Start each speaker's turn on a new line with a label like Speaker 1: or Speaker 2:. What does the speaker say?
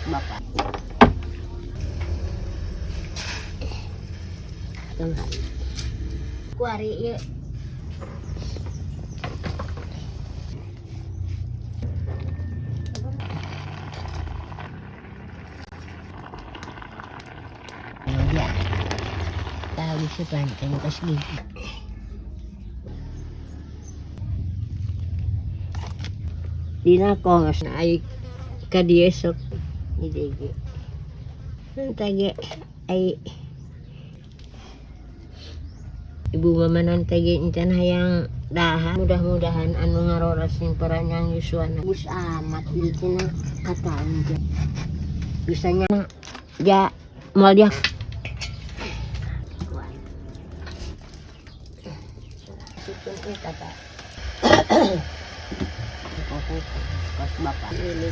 Speaker 1: bapak. Tengah. Kuari ya. Ya. Tahu sepanteng kas gigi. Dina ko nga ay kadiesok idigi. Tage ay ibu mamanan tage intan hayang daha mudah-mudahan anu ngaroras ning paranyang Yuswana gus amat dikina kataan dia bisanya ja mal dia sikun kata pas bapak ini